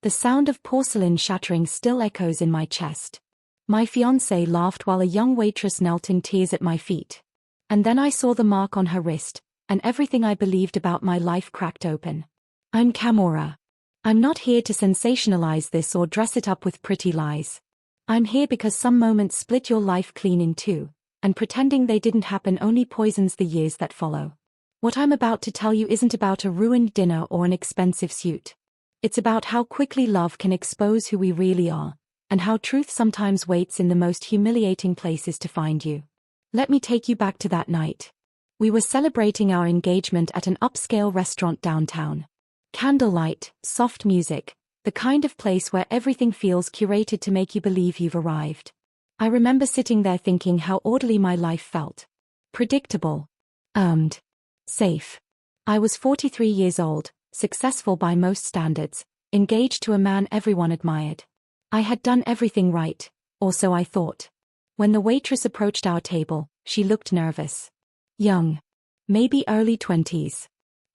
The sound of porcelain shattering still echoes in my chest. My fiancée laughed while a young waitress knelt in tears at my feet. And then I saw the mark on her wrist, and everything I believed about my life cracked open. I'm Camora. I'm not here to sensationalize this or dress it up with pretty lies. I'm here because some moments split your life clean in two, and pretending they didn't happen only poisons the years that follow. What I'm about to tell you isn't about a ruined dinner or an expensive suit. It's about how quickly love can expose who we really are, and how truth sometimes waits in the most humiliating places to find you. Let me take you back to that night. We were celebrating our engagement at an upscale restaurant downtown. Candlelight, soft music, the kind of place where everything feels curated to make you believe you've arrived. I remember sitting there thinking how orderly my life felt. Predictable. Earned. Safe. I was 43 years old, successful by most standards, engaged to a man everyone admired. I had done everything right, or so I thought. When the waitress approached our table, she looked nervous. Young. Maybe early 20s.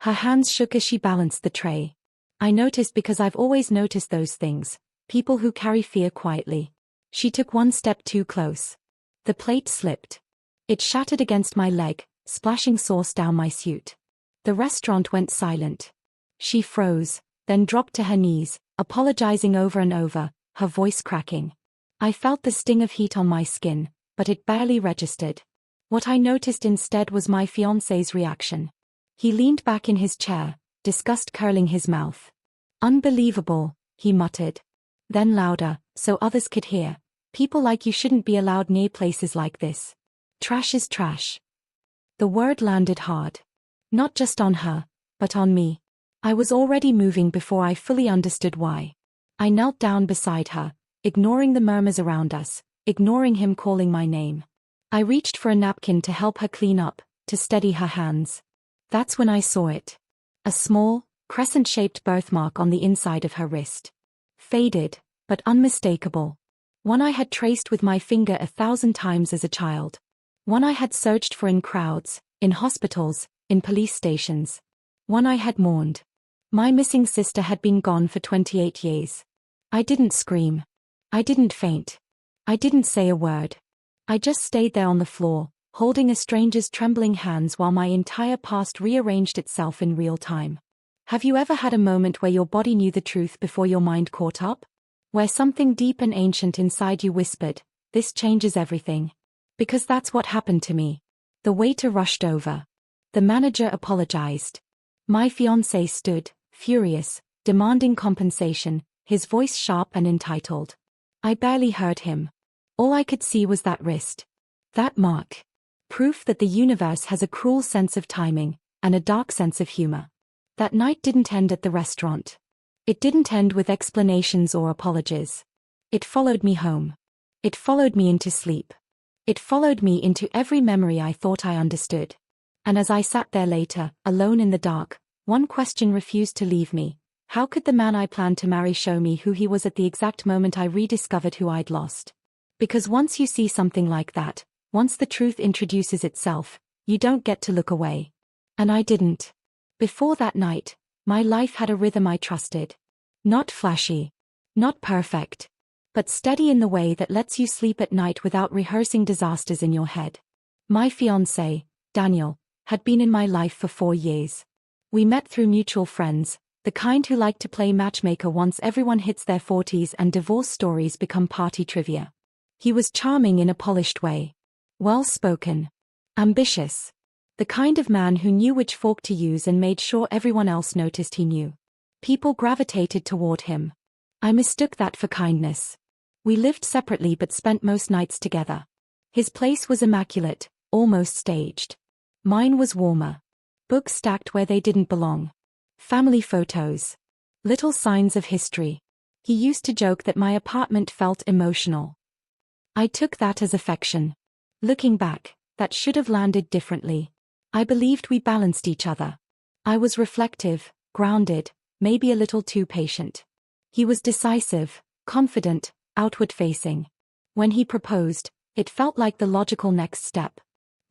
Her hands shook as she balanced the tray. I noticed because I've always noticed those things, people who carry fear quietly. She took one step too close. The plate slipped. It shattered against my leg, splashing sauce down my suit. The restaurant went silent. She froze, then dropped to her knees, apologizing over and over, her voice cracking. I felt the sting of heat on my skin, but it barely registered. What I noticed instead was my fiancé's reaction. He leaned back in his chair, disgust curling his mouth. Unbelievable, he muttered. Then louder, so others could hear. People like you shouldn't be allowed near places like this. Trash is trash. The word landed hard. Not just on her, but on me. I was already moving before I fully understood why. I knelt down beside her, ignoring the murmurs around us, ignoring him calling my name. I reached for a napkin to help her clean up, to steady her hands. That's when I saw it. A small, crescent-shaped birthmark on the inside of her wrist. Faded, but unmistakable. One I had traced with my finger 1,000 times as a child. One I had searched for in crowds, in hospitals, in police stations. One I had mourned. My missing sister had been gone for 28 years. I didn't scream. I didn't faint. I didn't say a word. I just stayed there on the floor, holding a stranger's trembling hands while my entire past rearranged itself in real time. Have you ever had a moment where your body knew the truth before your mind caught up? Where something deep and ancient inside you whispered, "This changes everything." Because that's what happened to me. The waiter rushed over. The manager apologized. My fiancé stood, furious, demanding compensation, his voice sharp and entitled. I barely heard him. All I could see was that wrist. That mark. Proof that the universe has a cruel sense of timing, and a dark sense of humor. That night didn't end at the restaurant. It didn't end with explanations or apologies. It followed me home. It followed me into sleep. It followed me into every memory I thought I understood. And as I sat there later, alone in the dark, one question refused to leave me. How could the man I planned to marry show me who he was at the exact moment I rediscovered who I'd lost? Because once you see something like that, once the truth introduces itself, you don't get to look away. And I didn't. Before that night, my life had a rhythm I trusted. Not flashy. Not perfect. But steady in the way that lets you sleep at night without rehearsing disasters in your head. My fiancé, Daniel, had been in my life for 4 years. We met through mutual friends, the kind who like to play matchmaker once everyone hits their 40s and divorce stories become party trivia. He was charming in a polished way. Well-spoken. Ambitious. The kind of man who knew which fork to use and made sure everyone else noticed he knew. People gravitated toward him. I mistook that for kindness. We lived separately but spent most nights together. His place was immaculate, almost staged. Mine was warmer. Books stacked where they didn't belong. Family photos. Little signs of history. He used to joke that my apartment felt emotional. I took that as affection. Looking back, that should have landed differently. I believed we balanced each other. I was reflective, grounded, maybe a little too patient. He was decisive, confident, outward-facing. When he proposed, it felt like the logical next step.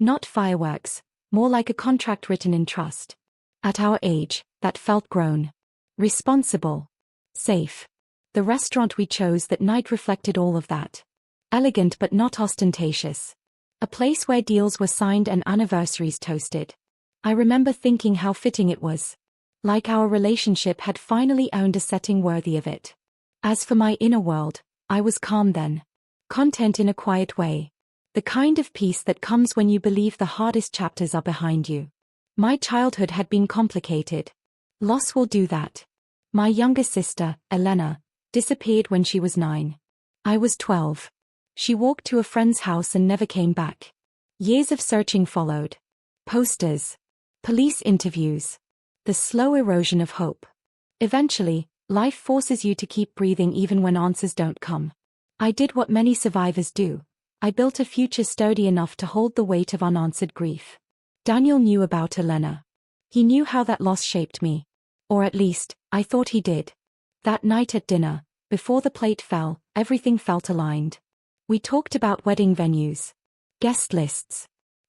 Not fireworks, more like a contract written in trust. At our age, that felt grown. Responsible. Safe. The restaurant we chose that night reflected all of that. Elegant but not ostentatious. A place where deals were signed and anniversaries toasted. I remember thinking how fitting it was. Like our relationship had finally earned a setting worthy of it. As for my inner world, I was calm then. Content in a quiet way. The kind of peace that comes when you believe the hardest chapters are behind you. My childhood had been complicated. Loss will do that. My younger sister, Elena, disappeared when she was 9. I was 12. She walked to a friend's house and never came back. Years of searching followed. Posters. Police interviews. The slow erosion of hope. Eventually, life forces you to keep breathing even when answers don't come. I did what many survivors do. I built a future sturdy enough to hold the weight of unanswered grief. Daniel knew about Elena. He knew how that loss shaped me. Or at least, I thought he did. That night at dinner, before the plate fell, everything felt aligned. We talked about wedding venues. Guest lists.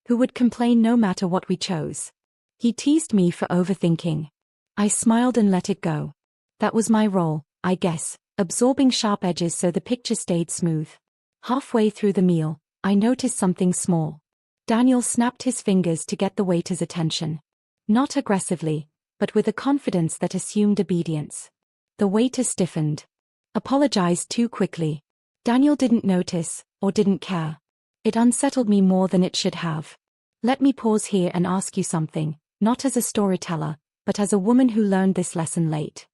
Who would complain no matter what we chose. He teased me for overthinking. I smiled and let it go. That was my role, I guess, absorbing sharp edges so the picture stayed smooth. Halfway through the meal, I noticed something small. Daniel snapped his fingers to get the waiter's attention. Not aggressively, but with a confidence that assumed obedience. The waiter stiffened. Apologized too quickly. Daniel didn't notice, or didn't care. It unsettled me more than it should have. Let me pause here and ask you something, not as a storyteller, but as a woman who learned this lesson late.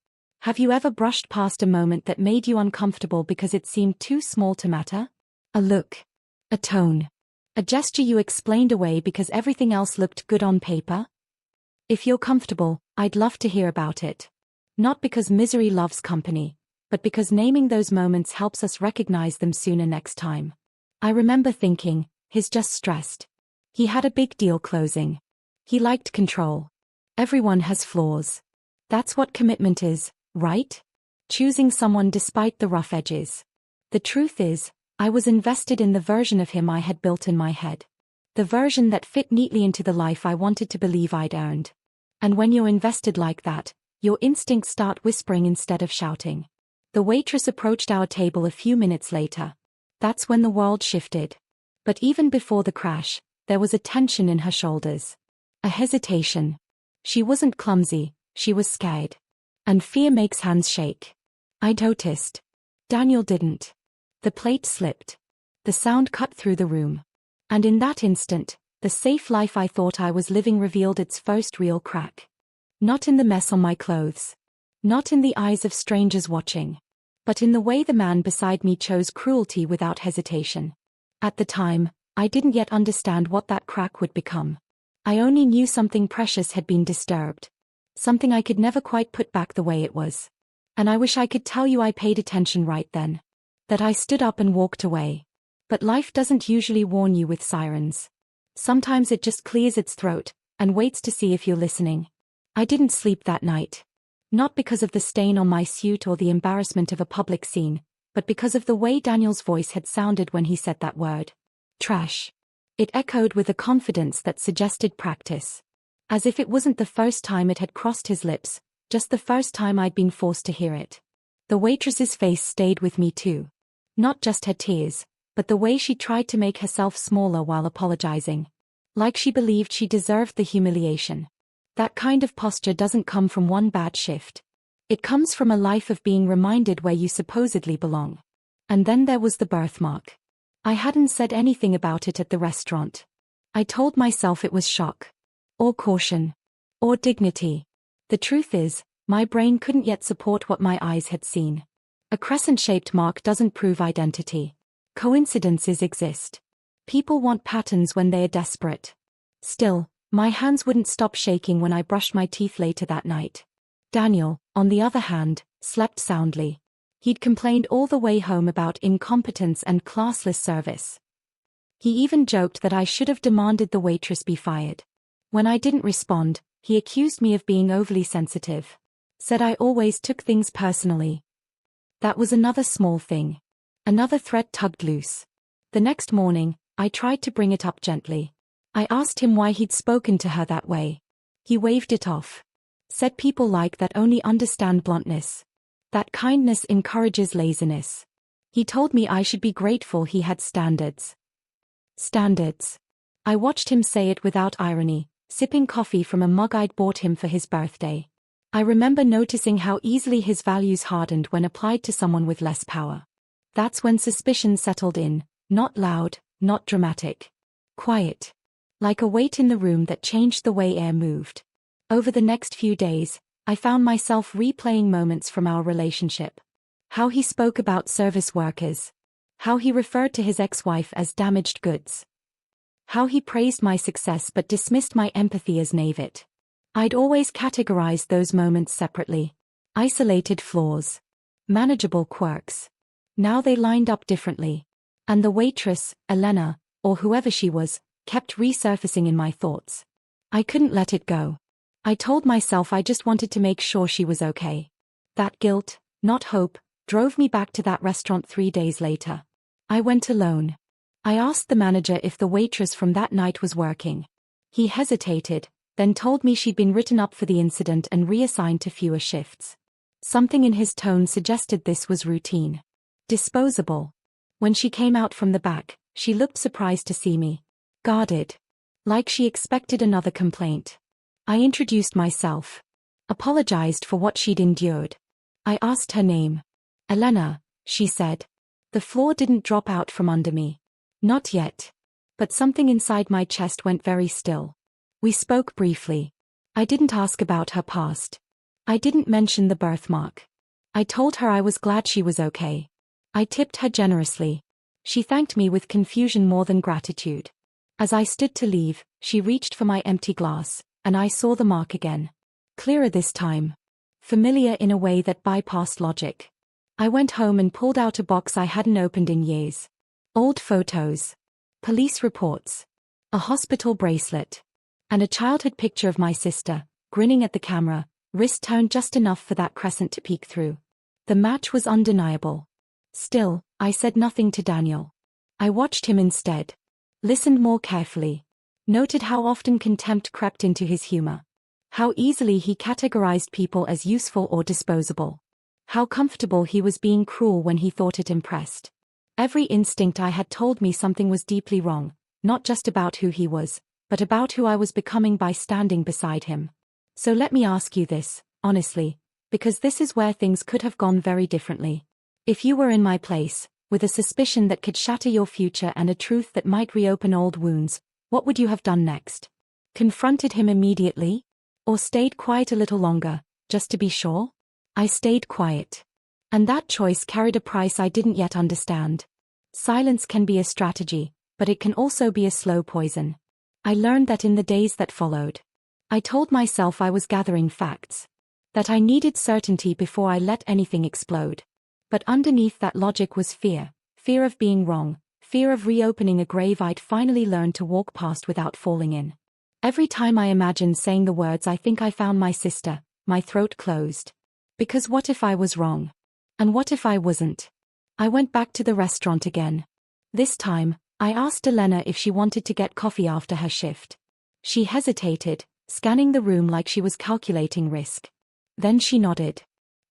Have you ever brushed past a moment that made you uncomfortable because it seemed too small to matter? A look. A tone. A gesture you explained away because everything else looked good on paper? If you're comfortable, I'd love to hear about it. Not because misery loves company, but because naming those moments helps us recognize them sooner next time. I remember thinking, he's just stressed. He had a big deal closing. He liked control. Everyone has flaws. That's what commitment is, right? Choosing someone despite the rough edges. The truth is, I was invested in the version of him I had built in my head. The version that fit neatly into the life I wanted to believe I'd earned. And when you're invested like that, your instincts start whispering instead of shouting. The waitress approached our table a few minutes later. That's when the world shifted. But even before the crash, there was a tension in her shoulders. A hesitation. She wasn't clumsy, she was scared. And fear makes hands shake. I noticed. Daniel didn't. The plate slipped. The sound cut through the room. And in that instant, the safe life I thought I was living revealed its first real crack. Not in the mess on my clothes. Not in the eyes of strangers watching. But in the way the man beside me chose cruelty without hesitation. At the time, I didn't yet understand what that crack would become. I only knew something precious had been disturbed. Something I could never quite put back the way it was. And I wish I could tell you I paid attention right then. That I stood up and walked away. But life doesn't usually warn you with sirens. Sometimes it just clears its throat, and waits to see if you're listening. I didn't sleep that night. Not because of the stain on my suit or the embarrassment of a public scene, but because of the way Daniel's voice had sounded when he said that word. Trash. It echoed with a confidence that suggested practice. As if it wasn't the first time it had crossed his lips, just the first time I'd been forced to hear it. The waitress's face stayed with me too. Not just her tears, but the way she tried to make herself smaller while apologizing. Like she believed she deserved the humiliation. That kind of posture doesn't come from one bad shift. It comes from a life of being reminded where you supposedly belong. And then there was the birthmark. I hadn't said anything about it at the restaurant. I told myself it was shock. Or caution. Or dignity. The truth is, my brain couldn't yet support what my eyes had seen. A crescent-shaped mark doesn't prove identity. Coincidences exist. People want patterns when they are desperate. Still, my hands wouldn't stop shaking when I brushed my teeth later that night. Daniel, on the other hand, slept soundly. He'd complained all the way home about incompetence and classless service. He even joked that I should have demanded the waitress be fired. When I didn't respond, he accused me of being overly sensitive. Said I always took things personally. That was another small thing. Another thread tugged loose. The next morning, I tried to bring it up gently. I asked him why he'd spoken to her that way. He waved it off. Said people like that only understand bluntness. That kindness encourages laziness. He told me I should be grateful he had standards. Standards. I watched him say it without irony, sipping coffee from a mug I'd bought him for his birthday. I remember noticing how easily his values hardened when applied to someone with less power. That's when suspicion settled in, not loud, not dramatic. Quiet. Like a weight in the room that changed the way air moved. Over the next few days, I found myself replaying moments from our relationship. How he spoke about service workers. How he referred to his ex-wife as damaged goods. How he praised my success but dismissed my empathy as naivete. I'd always categorized those moments separately. Isolated flaws. Manageable quirks. Now they lined up differently. And the waitress, Elena, or whoever she was, kept resurfacing in my thoughts. I couldn't let it go. I told myself I just wanted to make sure she was okay. That guilt, not hope, drove me back to that restaurant 3 days later. I went alone. I asked the manager if the waitress from that night was working. He hesitated, then told me she'd been written up for the incident and reassigned to fewer shifts. Something in his tone suggested this was routine. Disposable. When she came out from the back, she looked surprised to see me. Guarded. Like she expected another complaint. I introduced myself. Apologized for what she'd endured. I asked her name. Elena, she said. The floor didn't drop out from under me. Not yet. But something inside my chest went very still. We spoke briefly. I didn't ask about her past. I didn't mention the birthmark. I told her I was glad she was okay. I tipped her generously. She thanked me with confusion more than gratitude. As I stood to leave, she reached for my empty glass, and I saw the mark again. Clearer this time. Familiar in a way that bypassed logic. I went home and pulled out a box I hadn't opened in years. Old photos. Police reports. A hospital bracelet. And a childhood picture of my sister, grinning at the camera, wrist turned just enough for that crescent to peek through. The match was undeniable. Still, I said nothing to Daniel. I watched him instead. Listened more carefully. Noted how often contempt crept into his humor. How easily he categorized people as useful or disposable. How comfortable he was being cruel when he thought it impressed. Every instinct I had told me something was deeply wrong, not just about who he was, but about who I was becoming by standing beside him. So let me ask you this, honestly, because this is where things could have gone very differently. If you were in my place, with a suspicion that could shatter your future and a truth that might reopen old wounds, what would you have done next? Confronted him immediately? Or stayed quiet a little longer, just to be sure? I stayed quiet. And that choice carried a price I didn't yet understand. Silence can be a strategy, but it can also be a slow poison. I learned that in the days that followed. I told myself I was gathering facts. That I needed certainty before I let anything explode. But underneath that logic was fear. Fear of being wrong. Fear of reopening a grave I'd finally learned to walk past without falling in. Every time I imagined saying the words "I think I found my sister," my throat closed. Because what if I was wrong? And what if I wasn't? I went back to the restaurant again. This time, I asked Elena if she wanted to get coffee after her shift. She hesitated, scanning the room like she was calculating risk. Then she nodded.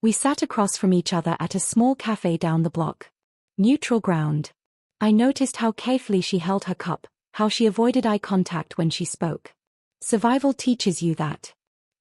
We sat across from each other at a small cafe down the block. Neutral ground. I noticed how carefully she held her cup, how she avoided eye contact when she spoke. Survival teaches you that.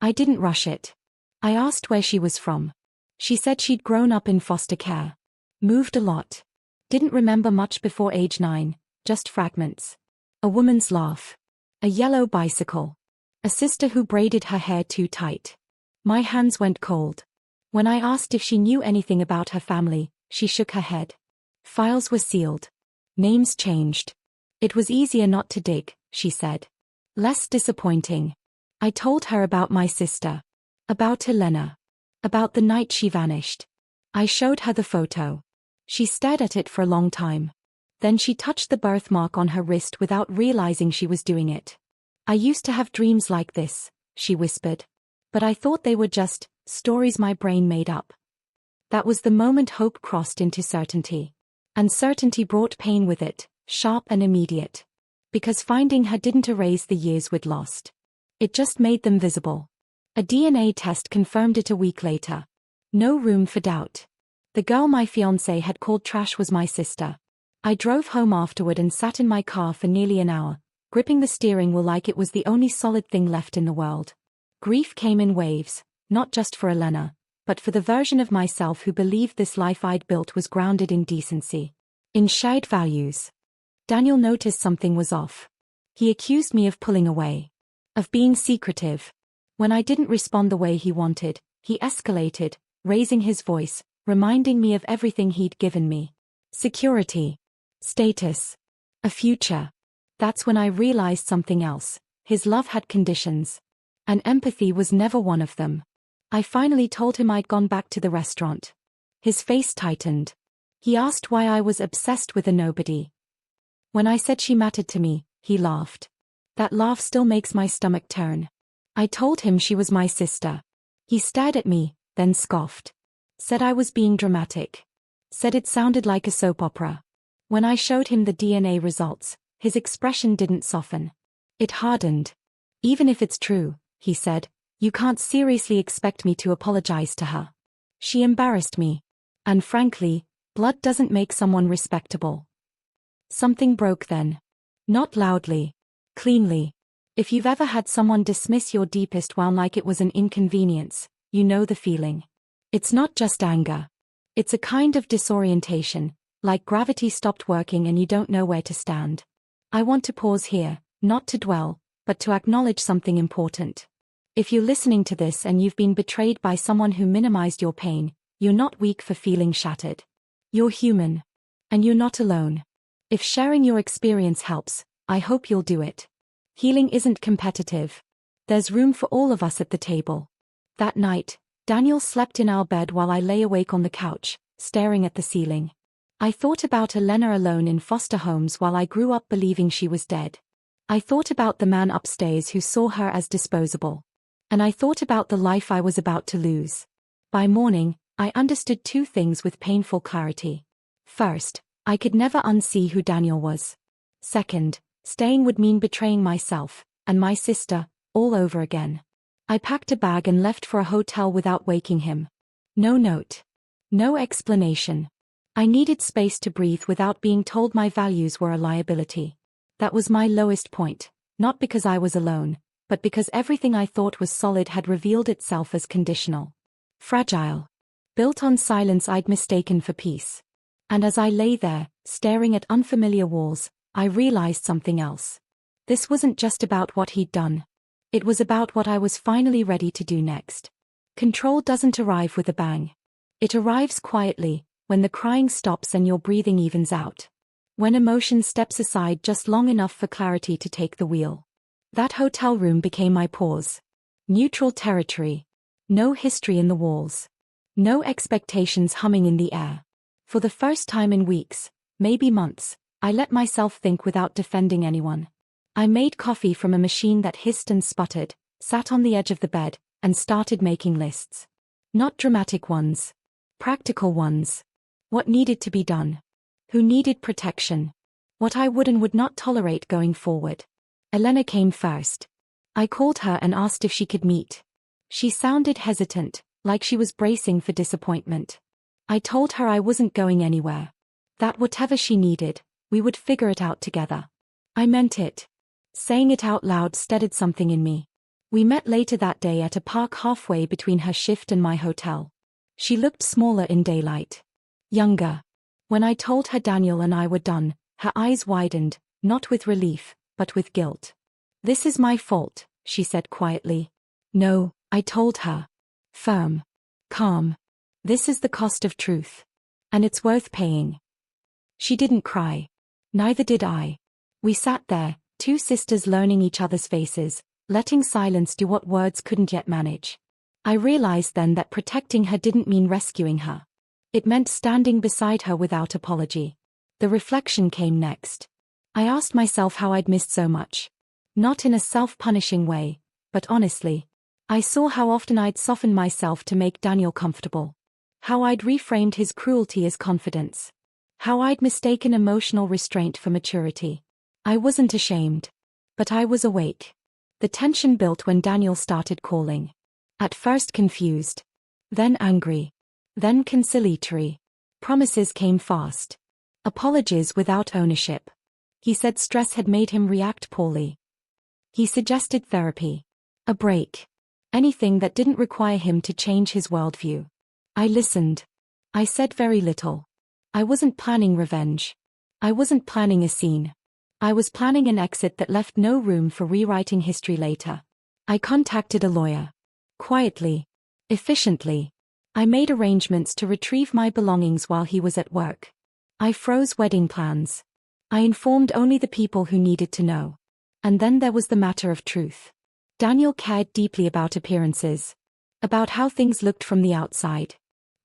I didn't rush it. I asked where she was from. She said she'd grown up in foster care. Moved a lot. Didn't remember much before age 9, just fragments. A woman's laugh. A yellow bicycle. A sister who braided her hair too tight. My hands went cold. When I asked if she knew anything about her family, she shook her head. Files were sealed. Names changed. It was easier not to dig, she said. Less disappointing. I told her about my sister. About Elena. About the night she vanished. I showed her the photo. She stared at it for a long time. Then she touched the birthmark on her wrist without realizing she was doing it. I used to have dreams like this, she whispered. But I thought they were just stories my brain made up. That was the moment hope crossed into certainty. And certainty brought pain with it, sharp and immediate. Because finding her didn't erase the years we'd lost. It just made them visible. A DNA test confirmed it a week later. No room for doubt. The girl my fiancé had called trash was my sister. I drove home afterward and sat in my car for nearly an hour, gripping the steering wheel like it was the only solid thing left in the world. Grief came in waves, not just for Elena, but for the version of myself who believed this life I'd built was grounded in decency, in shared values. Daniel noticed something was off. He accused me of pulling away, of being secretive. When I didn't respond the way he wanted, he escalated, raising his voice, reminding me of everything he'd given me. Security, status, a future. That's when I realized something else. His love had conditions. And empathy was never one of them. I finally told him I'd gone back to the restaurant. His face tightened. He asked why I was obsessed with a nobody. When I said she mattered to me, he laughed. That laugh still makes my stomach turn. I told him she was my sister. He stared at me, then scoffed. Said I was being dramatic. Said it sounded like a soap opera. When I showed him the DNA results, his expression didn't soften. It hardened. Even if it's true, he said, you can't seriously expect me to apologize to her. She embarrassed me. And frankly, blood doesn't make someone respectable. Something broke then. Not loudly. Cleanly. If you've ever had someone dismiss your deepest wound like it was an inconvenience, you know the feeling. It's not just anger. It's a kind of disorientation, like gravity stopped working and you don't know where to stand. I want to pause here, not to dwell, but to acknowledge something important. If you're listening to this and you've been betrayed by someone who minimized your pain, you're not weak for feeling shattered. You're human. And you're not alone. If sharing your experience helps, I hope you'll do it. Healing isn't competitive. There's room for all of us at the table. That night, Daniel slept in our bed while I lay awake on the couch, staring at the ceiling. I thought about Elena alone in foster homes while I grew up believing she was dead. I thought about the man upstairs who saw her as disposable. And I thought about the life I was about to lose. By morning, I understood two things with painful clarity. First, I could never unsee who Daniel was. Second, staying would mean betraying myself, and my sister, all over again. I packed a bag and left for a hotel without waking him. No note. No explanation. I needed space to breathe without being told my values were a liability. That was my lowest point, not because I was alone, but because everything I thought was solid had revealed itself as conditional. Fragile. Built on silence I'd mistaken for peace. And as I lay there, staring at unfamiliar walls, I realized something else. This wasn't just about what he'd done. It was about what I was finally ready to do next. Control doesn't arrive with a bang. It arrives quietly, when the crying stops and your breathing evens out. When emotion steps aside just long enough for clarity to take the wheel. That hotel room became my pause. Neutral territory. No history in the walls. No expectations humming in the air. For the first time in weeks, maybe months, I let myself think without defending anyone. I made coffee from a machine that hissed and sputtered, sat on the edge of the bed, and started making lists. Not dramatic ones. Practical ones. What needed to be done. Who needed protection. What I would and would not tolerate going forward. Elena came first. I called her and asked if she could meet. She sounded hesitant, like she was bracing for disappointment. I told her I wasn't going anywhere. That whatever she needed, we would figure it out together. I meant it. Saying it out loud steadied something in me. We met later that day at a park halfway between her shift and my hotel. She looked smaller in daylight. Younger. When I told her Daniel and I were done, her eyes widened, not with relief, but with guilt. This is my fault, she said quietly. No, I told her. Firm. Calm. This is the cost of truth. And it's worth paying. She didn't cry. Neither did I. We sat there, two sisters learning each other's faces, letting silence do what words couldn't yet manage. I realized then that protecting her didn't mean rescuing her. It meant standing beside her without apology. The reflection came next. I asked myself how I'd missed so much. Not in a self-punishing way, but honestly. I saw how often I'd softened myself to make Daniel comfortable. How I'd reframed his cruelty as confidence. How I'd mistaken emotional restraint for maturity. I wasn't ashamed. But I was awake. The tension built when Daniel started calling. At first confused. Then angry. Then conciliatory. Promises came fast. Apologies without ownership. He said stress had made him react poorly. He suggested therapy. A break. Anything that didn't require him to change his worldview. I listened. I said very little. I wasn't planning revenge. I wasn't planning a scene. I was planning an exit that left no room for rewriting history later. I contacted a lawyer. Quietly. Efficiently. I made arrangements to retrieve my belongings while he was at work. I froze wedding plans. I informed only the people who needed to know. And then there was the matter of truth. Daniel cared deeply about appearances. About how things looked from the outside.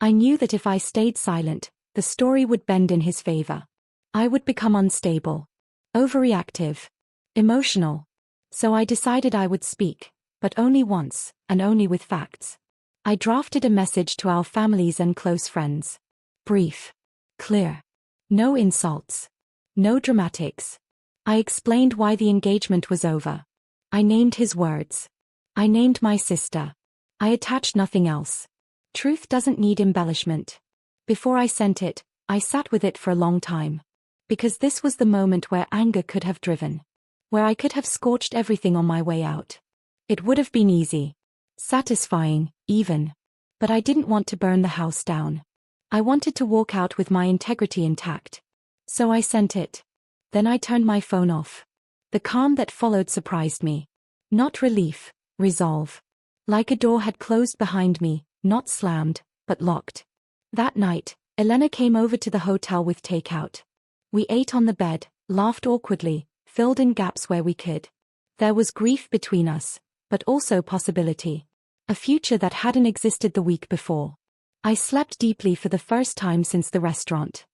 I knew that if I stayed silent, the story would bend in his favor. I would become unstable. Overreactive. Emotional. So I decided I would speak, but only once, and only with facts. I drafted a message to our families and close friends. Brief. Clear. No insults. No dramatics. I explained why the engagement was over. I named his words. I named my sister. I attached nothing else. Truth doesn't need embellishment. Before I sent it, I sat with it for a long time. Because this was the moment where anger could have driven. Where I could have scorched everything on my way out. It would have been easy. Satisfying, even. But I didn't want to burn the house down. I wanted to walk out with my integrity intact. So I sent it. Then I turned my phone off. The calm that followed surprised me. Not relief, resolve. Like a door had closed behind me, not slammed, but locked. That night, Elena came over to the hotel with takeout. We ate on the bed, laughed awkwardly, filled in gaps where we could. There was grief between us, but also possibility. A future that hadn't existed the week before. I slept deeply for the first time since the restaurant.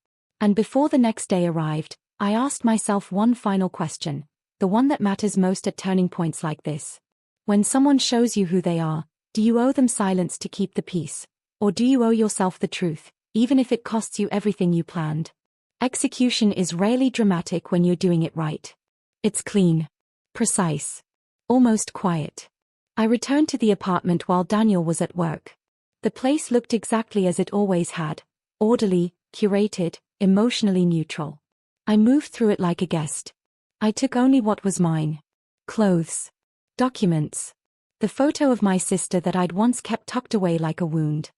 And before the next day arrived, I asked myself one final question, the one that matters most at turning points like this. When someone shows you who they are, do you owe them silence to keep the peace? Or do you owe yourself the truth, even if it costs you everything you planned? Execution is rarely dramatic when you're doing it right. It's clean. Precise. Almost quiet. I returned to the apartment while Daniel was at work. The place looked exactly as it always had. Orderly, curated, emotionally neutral. I moved through it like a guest. I took only what was mine. Clothes. Documents. The photo of my sister that I'd once kept tucked away like a wound.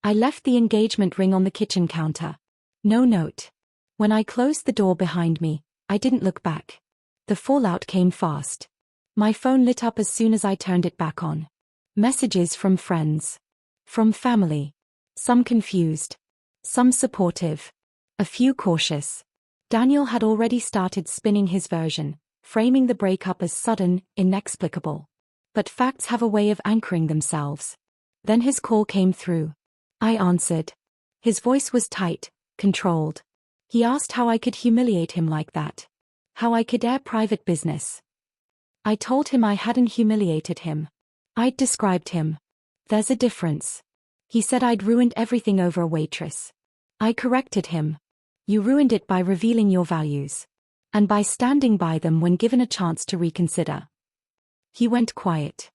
I left the engagement ring on the kitchen counter. No note. When I closed the door behind me, I didn't look back. The fallout came fast. My phone lit up as soon as I turned it back on. Messages from friends. From family. Some confused. Some supportive. A few cautious. Daniel had already started spinning his version, framing the breakup as sudden, inexplicable. But facts have a way of anchoring themselves. Then his call came through. I answered. His voice was tight, controlled. He asked how I could humiliate him like that. How I could air private business. I told him I hadn't humiliated him. I'd described him. There's a difference. He said I'd ruined everything over a waitress. I corrected him. You ruined it by revealing your values. And by standing by them when given a chance to reconsider. He went quiet.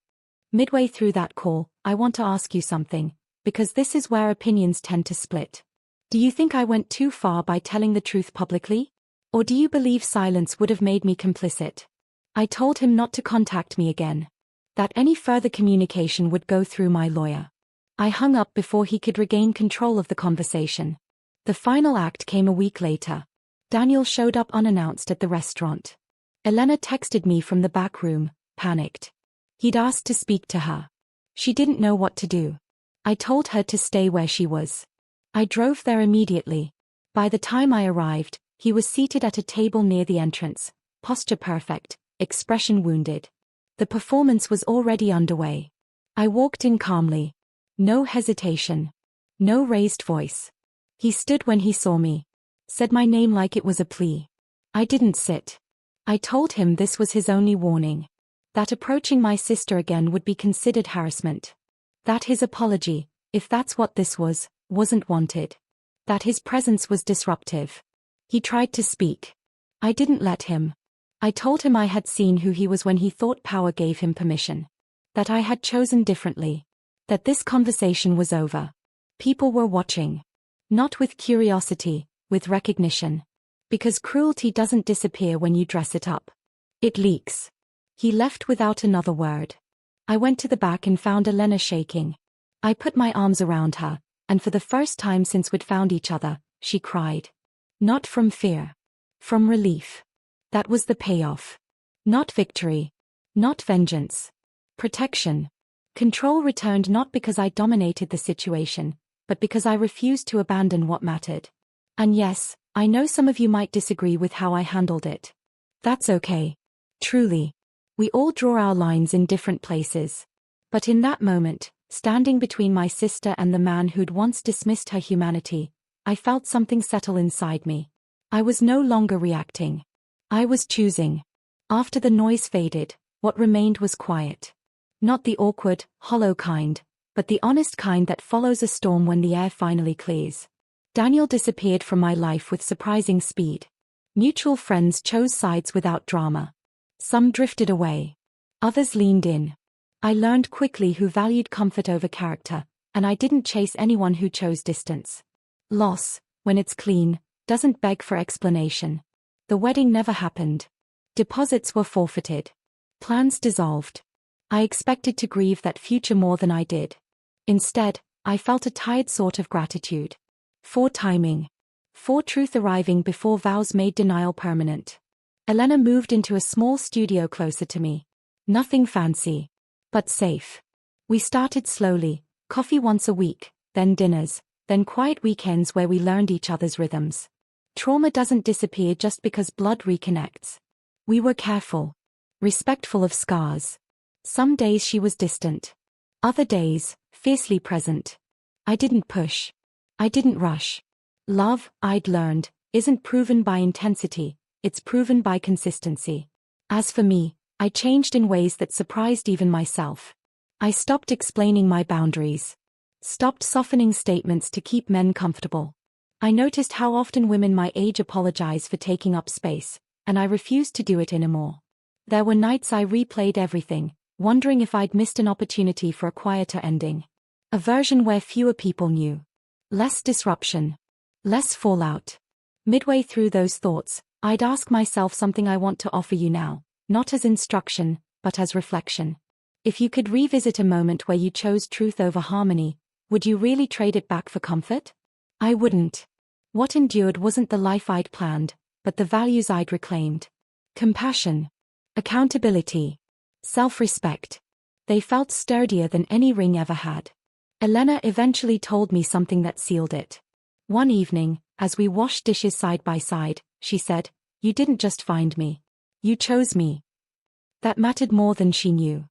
Midway through that call, I want to ask you something, because this is where opinions tend to split. Do you think I went too far by telling the truth publicly? Or do you believe silence would have made me complicit? I told him not to contact me again. That any further communication would go through my lawyer. I hung up before he could regain control of the conversation. The final act came a week later. Daniel showed up unannounced at the restaurant. Elena texted me from the back room, panicked. He'd asked to speak to her. She didn't know what to do. I told her to stay where she was. I drove there immediately. By the time I arrived, he was seated at a table near the entrance, posture perfect, expression wounded. The performance was already underway. I walked in calmly. No hesitation. No raised voice. He stood when he saw me. Said my name like it was a plea. I didn't sit. I told him this was his only warning. That approaching my sister again would be considered harassment. That his apology, if that's what this was, wasn't wanted. That his presence was disruptive. He tried to speak. I didn't let him. I told him I had seen who he was when he thought power gave him permission. That I had chosen differently. That this conversation was over. People were watching. Not with curiosity, with recognition. Because cruelty doesn't disappear when you dress it up. It leaks. He left without another word. I went to the back and found Elena shaking. I put my arms around her, and for the first time since we'd found each other, she cried. Not from fear. From relief. That was the payoff. Not victory. Not vengeance. Protection. Control returned not because I dominated the situation, but because I refused to abandon what mattered. And yes, I know some of you might disagree with how I handled it. That's okay. Truly. We all draw our lines in different places. But in that moment, standing between my sister and the man who'd once dismissed her humanity, I felt something settle inside me. I was no longer reacting. I was choosing. After the noise faded, what remained was quiet. Not the awkward, hollow kind, but the honest kind that follows a storm when the air finally clears. Daniel disappeared from my life with surprising speed. Mutual friends chose sides without drama. Some drifted away. Others leaned in. I learned quickly who valued comfort over character, and I didn't chase anyone who chose distance. Loss, when it's clean, doesn't beg for explanation. The wedding never happened. Deposits were forfeited. Plans dissolved. I expected to grieve that future more than I did. Instead, I felt a tired sort of gratitude. For timing. For truth arriving before vows made denial permanent. Elena moved into a small studio closer to me. Nothing fancy. But safe. We started slowly, coffee once a week, then dinners, then quiet weekends where we learned each other's rhythms. Trauma doesn't disappear just because blood reconnects. We were careful. Respectful of scars. Some days she was distant. Other days, fiercely present. I didn't push. I didn't rush. Love, I'd learned, isn't proven by intensity, it's proven by consistency. As for me, I changed in ways that surprised even myself. I stopped explaining my boundaries. Stopped softening statements to keep men comfortable. I noticed how often women my age apologize for taking up space, and I refused to do it anymore. There were nights I replayed everything, wondering if I'd missed an opportunity for a quieter ending. A version where fewer people knew. Less disruption. Less fallout. Midway through those thoughts, I'd ask myself something I want to offer you now, not as instruction, but as reflection. If you could revisit a moment where you chose truth over harmony, would you really trade it back for comfort? I wouldn't. What endured wasn't the life I'd planned, but the values I'd reclaimed. Compassion. Accountability. Self-respect. They felt sturdier than any ring ever had. Elena eventually told me something that sealed it. One evening, as we washed dishes side by side, she said, "You didn't just find me. You chose me." That mattered more than she knew.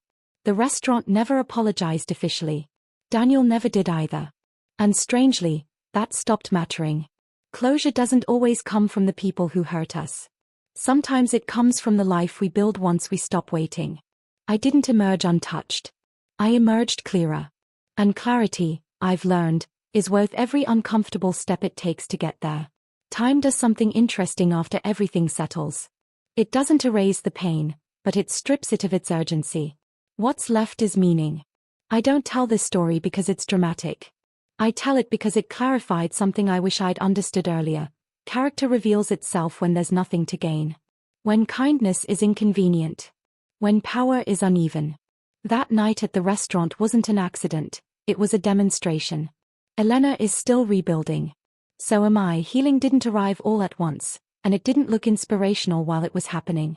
The restaurant never apologized officially. Daniel never did either. And strangely, that stopped mattering. Closure doesn't always come from the people who hurt us. Sometimes it comes from the life we build once we stop waiting. I didn't emerge untouched. I emerged clearer. And clarity, I've learned, is worth every uncomfortable step it takes to get there. Time does something interesting after everything settles. It doesn't erase the pain, but it strips it of its urgency. What's left is meaning. I don't tell this story because it's dramatic. I tell it because it clarified something I wish I'd understood earlier. Character reveals itself when there's nothing to gain. When kindness is inconvenient. When power is uneven. That night at the restaurant wasn't an accident, it was a demonstration. Elena is still rebuilding. So am I. Healing didn't arrive all at once, and it didn't look inspirational while it was happening.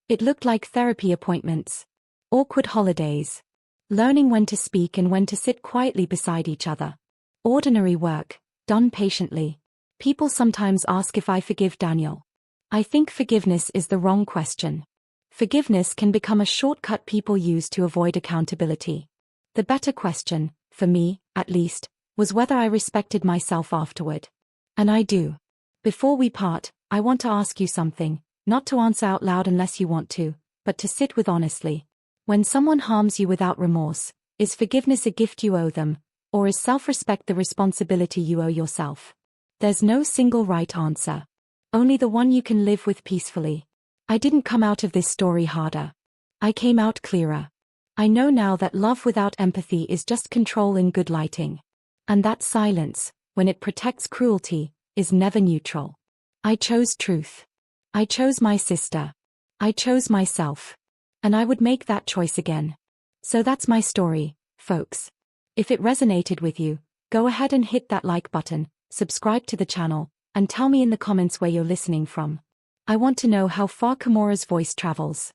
It looked like therapy appointments. Awkward holidays. Learning when to speak and when to sit quietly beside each other. Ordinary work, done patiently. People sometimes ask if I forgive Daniel. I think forgiveness is the wrong question. Forgiveness can become a shortcut people use to avoid accountability. The better question, for me, at least, was whether I respected myself afterward. And I do. Before we part, I want to ask you something, not to answer out loud unless you want to, but to sit with honestly. When someone harms you without remorse, is forgiveness a gift you owe them, or is self-respect the responsibility you owe yourself? There's no single right answer. Only the one you can live with peacefully. I didn't come out of this story harder. I came out clearer. I know now that love without empathy is just control in good lighting. And that silence, when it protects cruelty, is never neutral. I chose truth. I chose my sister. I chose myself. And I would make that choice again. So that's my story, folks. If it resonated with you, go ahead and hit that like button, subscribe to the channel, and tell me in the comments where you're listening from. I want to know how far Kimura's voice travels.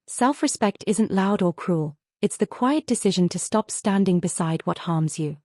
Self-respect isn't loud or cruel, it's the quiet decision to stop standing beside what harms you.